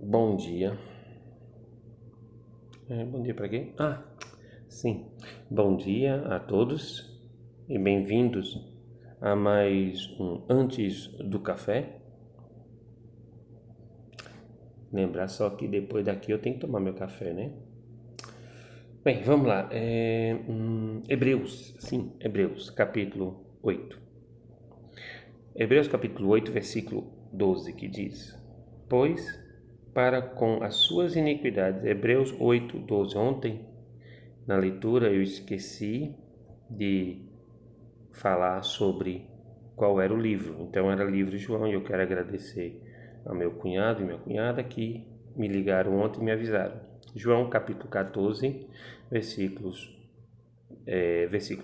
Bom dia. Bom dia para quem? Sim. Bom dia a todos e bem-vindos a mais um Antes do Café. Lembrar só que depois daqui eu tenho que tomar meu café, né? Bem, vamos lá. Hebreus, capítulo 8. Hebreus, capítulo 8, versículo 12, que diz: Pois, para com as suas iniquidades, Hebreus 8, 12. Ontem, na leitura, eu esqueci de falar sobre qual era o livro. Então era livro de João e eu quero agradecer ao meu cunhado e minha cunhada que me ligaram ontem e me avisaram. João capítulo 14, versículo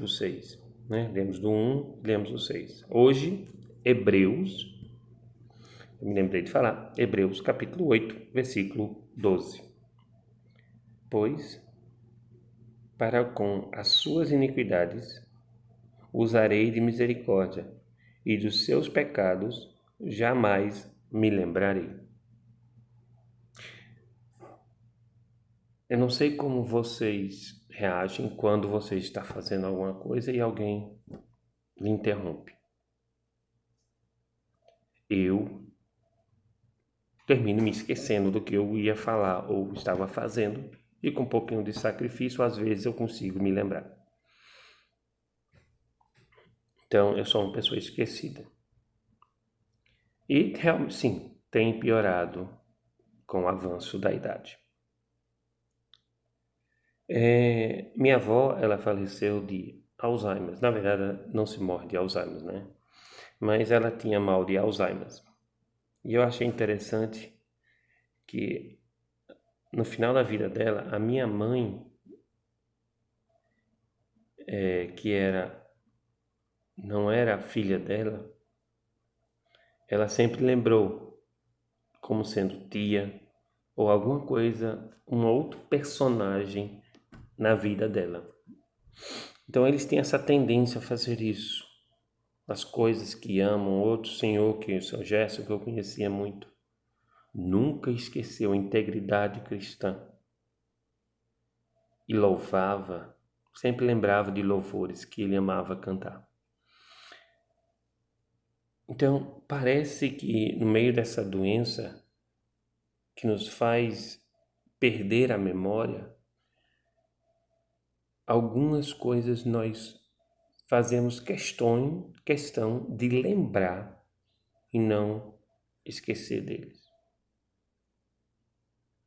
6. Né? Lemos do 1, lemos do 6. Hoje, Hebreus, eu me lembrei de falar, Hebreus capítulo 8, versículo 12. Pois, para com as suas iniquidades, usarei de misericórdia, e dos seus pecados jamais me lembrarei. Eu não sei como vocês reagem quando você está fazendo alguma coisa e alguém lhe interrompe. Eu termino me esquecendo do que eu ia falar ou estava fazendo, e com um pouquinho de sacrifício, às vezes eu consigo me lembrar. Então, eu sou uma pessoa esquecida. E realmente, sim, tem piorado com o avanço da idade. Minha avó, ela faleceu de Alzheimer. Na verdade, ela não se morre de Alzheimer, né? Mas ela tinha mal de Alzheimer. E eu achei interessante que no final da vida dela, a minha mãe, que não era a filha dela, ela sempre lembrou como sendo tia ou alguma coisa, um outro personagem na vida dela. Então eles têm essa tendência a fazer isso. As coisas que amam, outro senhor, que o seu Gerson, que eu conhecia muito, nunca esqueceu a integridade cristã e louvava, sempre lembrava de louvores que ele amava cantar. Então, parece que no meio dessa doença que nos faz perder a memória, algumas coisas nós fazemos questão de lembrar e não esquecer deles.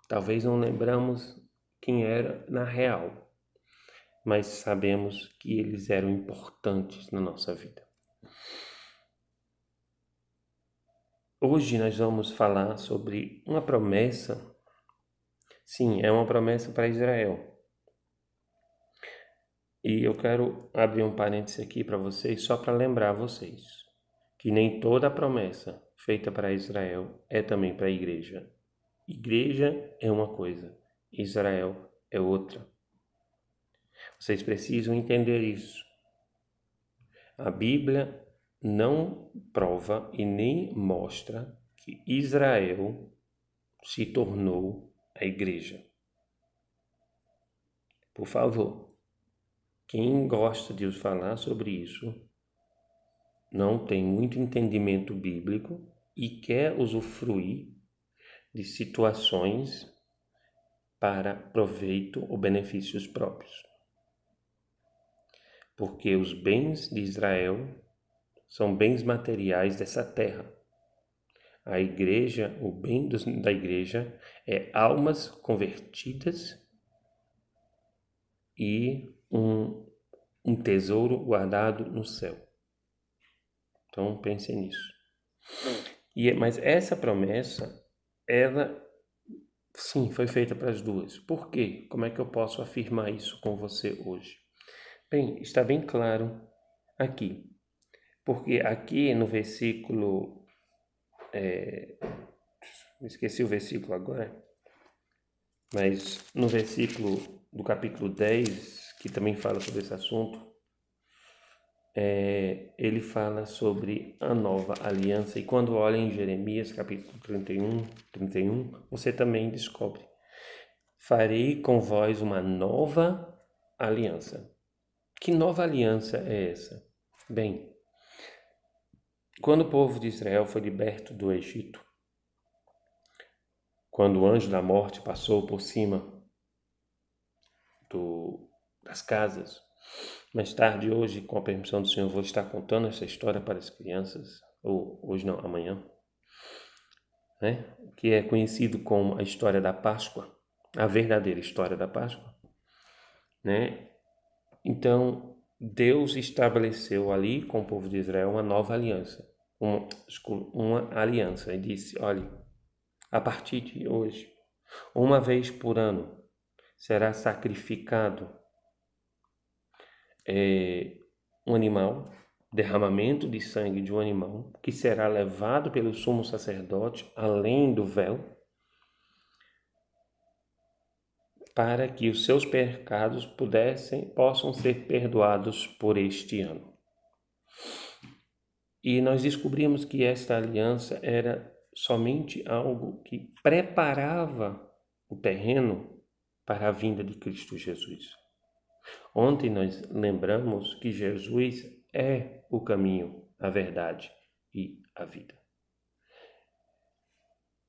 Talvez não lembramos quem era na real, mas sabemos que eles eram importantes na nossa vida. Hoje nós vamos falar sobre uma promessa. Sim, é uma promessa para Israel. E eu quero abrir um parêntese aqui para vocês, só para lembrar vocês que nem toda a promessa feita para Israel é também para a igreja. Igreja é uma coisa, Israel é outra. Vocês precisam entender isso. A Bíblia não prova e nem mostra que Israel se tornou a igreja. Por favor, quem gosta de falar sobre isso não tem muito entendimento bíblico e quer usufruir de situações para proveito ou benefícios próprios. Porque os bens de Israel são bens materiais dessa terra. A igreja, o bem da igreja é almas convertidas e um tesouro guardado no céu. Então pense nisso. Mas essa promessa, ela sim foi feita para as duas. Por quê? Como é que eu posso afirmar isso com você hoje? Bem, está bem claro aqui. Porque aqui no versículo, esqueci o versículo agora, mas no versículo do capítulo 10, que também fala sobre esse assunto, ele fala sobre a nova aliança. E quando olha em Jeremias capítulo 31, você também descobre: farei com vós uma nova aliança. Que nova aliança é essa? Bem, quando o povo de Israel foi liberto do Egito, quando o anjo da morte passou por cima das casas, mais tarde, hoje, com a permissão do Senhor, vou estar contando essa história para as crianças, ou hoje não, amanhã, né? Que é conhecido como a história da Páscoa, a verdadeira história da Páscoa, né? Então, Deus estabeleceu ali com o povo de Israel uma nova aliança, uma aliança, e disse: olha, a partir de hoje, uma vez por ano, será sacrificado um animal, derramamento de sangue de um animal, que será levado pelo sumo sacerdote além do véu, para que os seus pecados possam ser perdoados por este ano. E nós descobrimos que esta aliança era somente algo que preparava o terreno para a vinda de Cristo Jesus. Ontem nós lembramos que Jesus é o caminho, a verdade e a vida.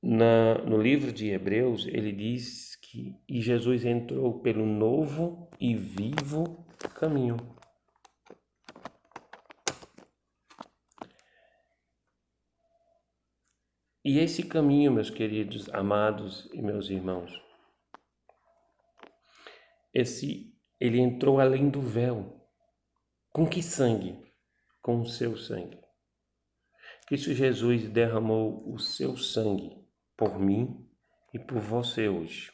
No livro de Hebreus, ele diz que Jesus entrou pelo novo e vivo caminho. E esse caminho, meus queridos, amados e meus irmãos, ele entrou além do véu. Com que sangue? Com o seu sangue. Cristo Jesus derramou o seu sangue por mim e por você hoje.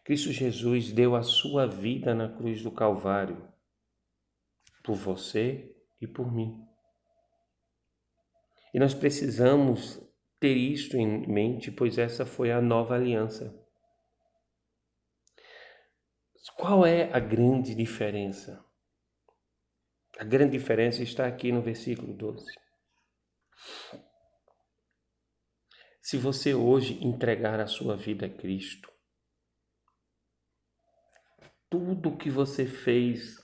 Cristo Jesus deu a sua vida na cruz do Calvário por você e por mim. E nós precisamos ter isto em mente, pois essa foi a nova aliança. Qual é a grande diferença? A grande diferença está aqui no versículo 12. Se você hoje entregar a sua vida a Cristo, tudo que você fez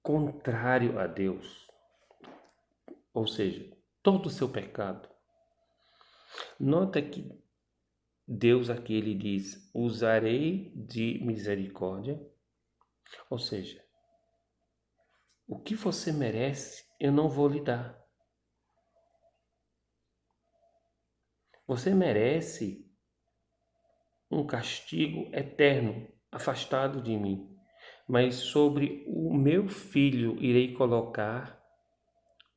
contrário a Deus, ou seja, todo o seu pecado, nota que Deus aqui ele diz: usarei de misericórdia, ou seja, o que você merece eu não vou lhe dar. Você merece um castigo eterno, afastado de mim, mas sobre o meu filho irei colocar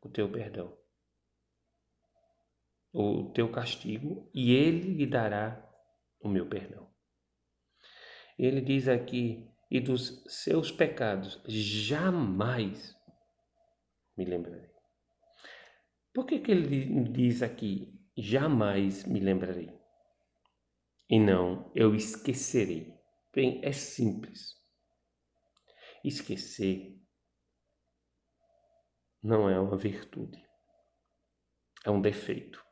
o teu perdão, o teu castigo, e ele lhe dará o meu perdão. Ele diz aqui: e dos seus pecados jamais me lembrarei. Por que ele diz aqui, jamais me lembrarei? E não, eu esquecerei. Bem, é simples. Esquecer não é uma virtude. É um defeito.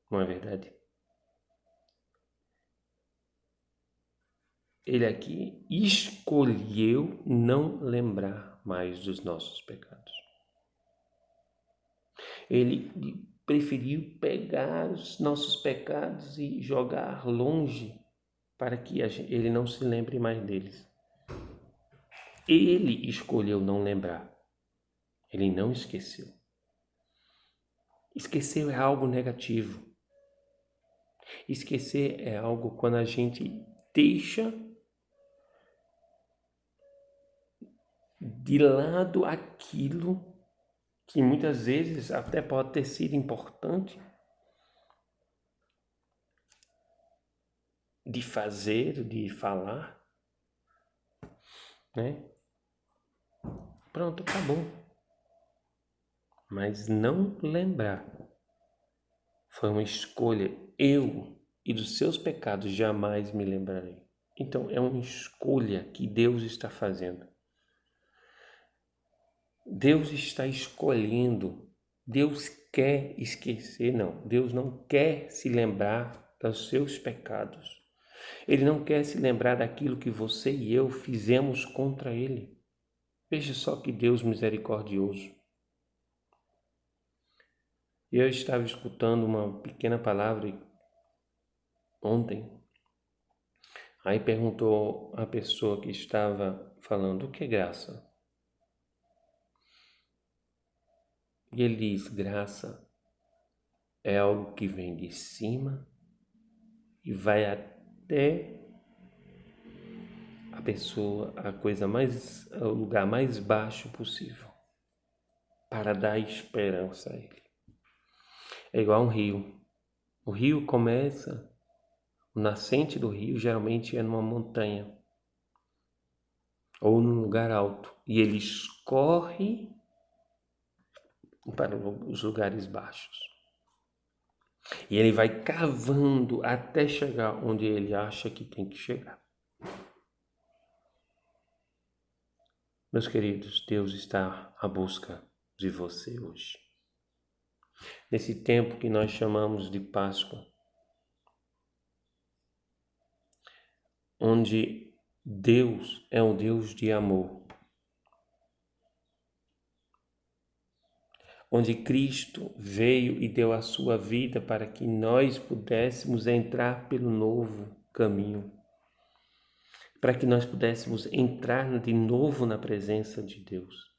Não é verdade? Ele aqui escolheu não lembrar mais dos nossos pecados. Ele preferiu pegar os nossos pecados e jogar longe para que ele não se lembre mais deles. Ele escolheu não lembrar. Ele não esqueceu. Esquecer é algo negativo. Esquecer é algo quando a gente deixa de lado aquilo que muitas vezes até pode ter sido importante de fazer, de falar, né? Pronto, acabou. Mas não lembrar foi uma escolha. Eu e dos seus pecados jamais me lembrarei. Então é uma escolha que Deus está fazendo. Deus está escolhendo. Deus quer esquecer, não. Deus não quer se lembrar dos seus pecados. Ele não quer se lembrar daquilo que você e eu fizemos contra Ele. Veja só que Deus misericordioso. Eu estava escutando uma pequena palavra ontem. Aí perguntou a pessoa que estava falando: o que é graça? E ele diz: graça é algo que vem de cima e vai até a pessoa, o lugar mais baixo possível, para dar esperança a ele. É igual um rio. O rio começa, o nascente do rio geralmente é numa montanha ou num lugar alto, e ele escorre para os lugares baixos. E ele vai cavando até chegar onde ele acha que tem que chegar. Meus queridos, Deus está à busca de você hoje. Nesse tempo que nós chamamos de Páscoa, onde Deus é um Deus de amor, onde Cristo veio e deu a sua vida para que nós pudéssemos entrar pelo novo caminho, para que nós pudéssemos entrar de novo na presença de Deus,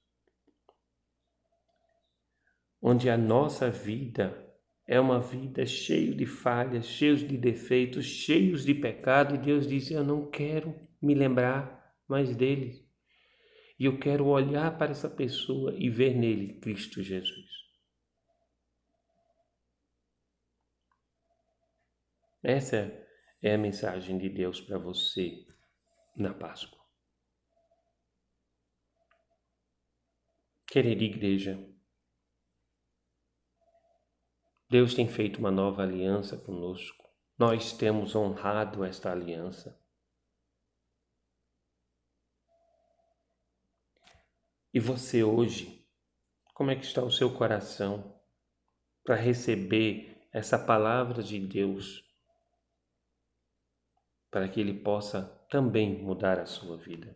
onde a nossa vida é uma vida cheia de falhas, cheia de defeitos, cheia de pecado, e Deus diz: eu não quero me lembrar mais dele. E eu quero olhar para essa pessoa e ver nele Cristo Jesus. Essa é a mensagem de Deus para você na Páscoa. Querida igreja, Deus tem feito uma nova aliança conosco. Nós temos honrado esta aliança. E você hoje, como é que está o seu coração para receber essa palavra de Deus, para que Ele possa também mudar a sua vida?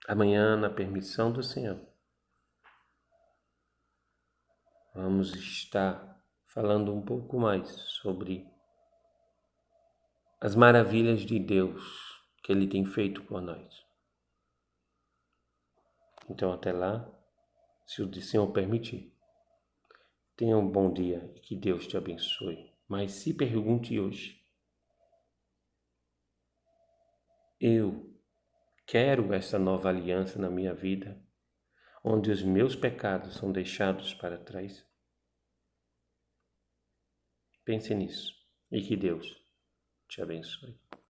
Amanhã, na permissão do Senhor, vamos estar falando um pouco mais sobre as maravilhas de Deus que Ele tem feito por nós. Então, até lá, se o Senhor permitir, tenha um bom dia e que Deus te abençoe. Mas se pergunte hoje: eu quero essa nova aliança na minha vida, onde os meus pecados são deixados para trás? Pense nisso e que Deus te abençoe.